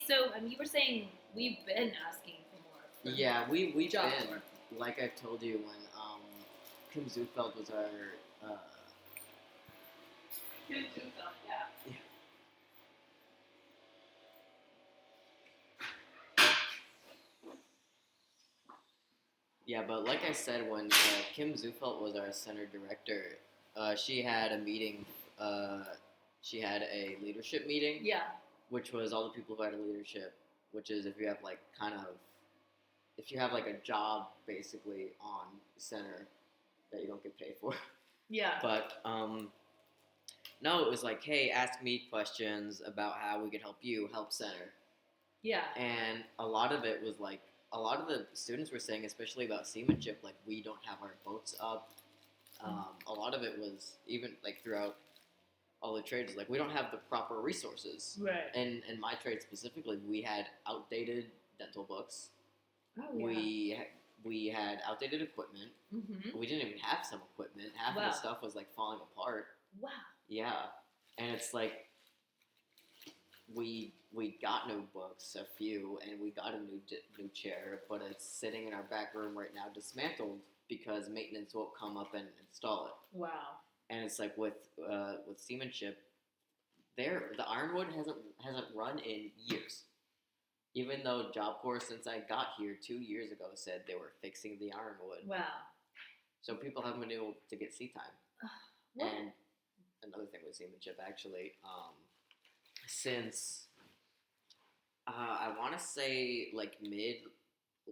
So, you were saying we've been asking for more. Yeah, we've Job been, work. like I told you when Kim Zufeld was our Kim Zufeld, yeah. yeah, but like I said, when Kim Zufeld was our center director, she had a meeting. She had a leadership meeting, Yeah. which was all the people who had a leadership, which is if you have like if you have like a job basically on center that you don't get paid for. Yeah. But no, it was like, hey, ask me questions about how we could help you help center. Yeah. And a lot of it was like, a lot of the students were saying, especially about seamanship, like we don't have our boats up. A lot of it was even like throughout all the trades, like we don't have the proper resources. Right. And in my trade specifically, we had outdated dental books. Oh, yeah. We had outdated equipment. Mm-hmm. We didn't even have some equipment. Half of the stuff was like falling apart. Wow. Yeah, and it's like we got new books, a few, and we got a new chair, but it's sitting in our back room right now, dismantled because maintenance won't come up and install it. Wow. And it's like with seamanship, the ironwood hasn't run in years. Even though Job Corps, since I got here 2 years ago, said they were fixing the ironwood. Wow. So people haven't been able to get sea time. And another thing with seamanship, actually, since I want to say like mid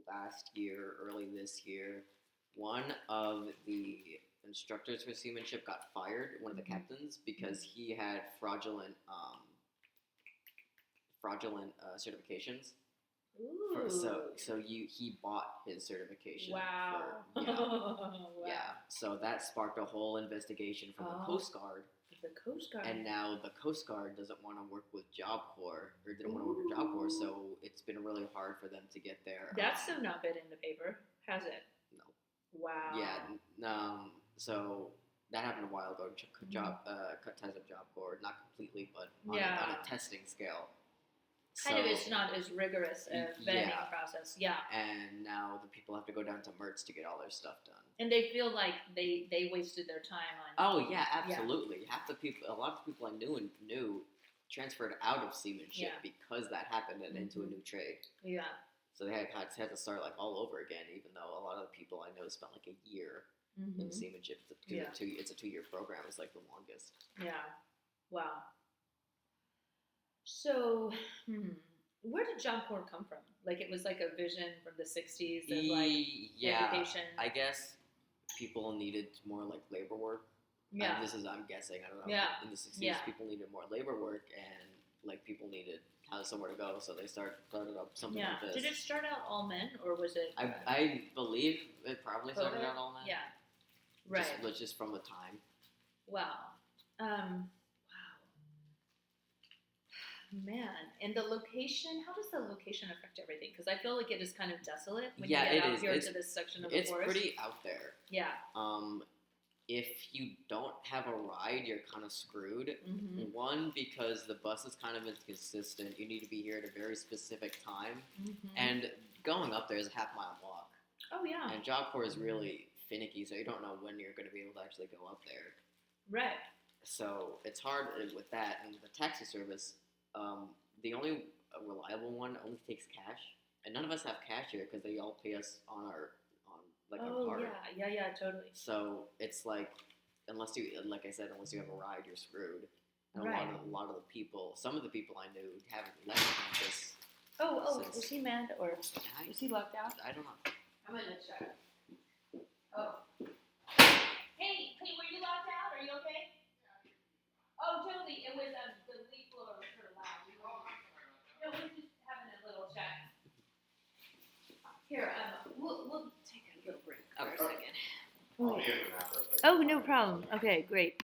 last year, early this year, one of the instructors for seamanship got fired, one of the captains, because he had fraudulent certifications. Ooh. He bought his certification. Wow. Wow. Yeah. So that sparked a whole investigation from the Coast Guard. The Coast Guard. And now the Coast Guard doesn't want to work with Job Corps, or didn't want to work with Job Corps, so it's been really hard for them to get there. That's still not been in the paper, has it? No. Wow. Yeah. So that happened a while ago. Cut ties with Job Corps, not completely, but on a testing scale. Kind of, it's not as rigorous a vetting process. Yeah. And now the people have to go down to Mertz to get all their stuff done. And they feel like they wasted their time on. Oh yeah, absolutely. Yeah. A lot of people I knew transferred out of seamanship because that happened and into a new trade. Yeah. So they had to start like all over again, even though a lot of the people I know spent like a year in seamanship. It's a 2-year program. It's like the longest. Yeah. Wow. So, where did Job Corps come from? Like, it was like a vision from the 60s of like education. I guess people needed more like labor work. Yeah. I'm guessing. I don't know. Yeah. In the 60s, people needed more labor work, and like people needed somewhere to go, so they started up something like this. Did it start out all men, or was it? I believe it probably started out all men. Yeah. Right. Just from the time. Wow. Man, and the location, how does the location affect everything? Because I feel like it is kind of desolate when you get out here to this section of the forest. It's pretty out there. Yeah. If you don't have a ride, you're kind of screwed. Mm-hmm. One, because the bus is kind of inconsistent. You need to be here at a very specific time. Mm-hmm. And going up there is a half-mile walk. Oh, yeah. And Job Corps is really finicky, so you don't know when you're going to be able to actually go up there. Right. So it's hard with that. And the taxi service... the only reliable one only takes cash, and none of us have cash here because they all pay us on our card. Yeah, totally. So it's like, unless you have a ride, you're screwed. And a lot of the people, some of the people I knew haven't left campus. Is he mad or is he locked out? I don't know. I'm gonna check. Oh. Hey, were you locked out? Are you okay? Oh, totally. It was the leaf blower was sort of loud. No, we're just having a little chat. Here, we'll take a little break for a second. Oh, no problem. Okay, great.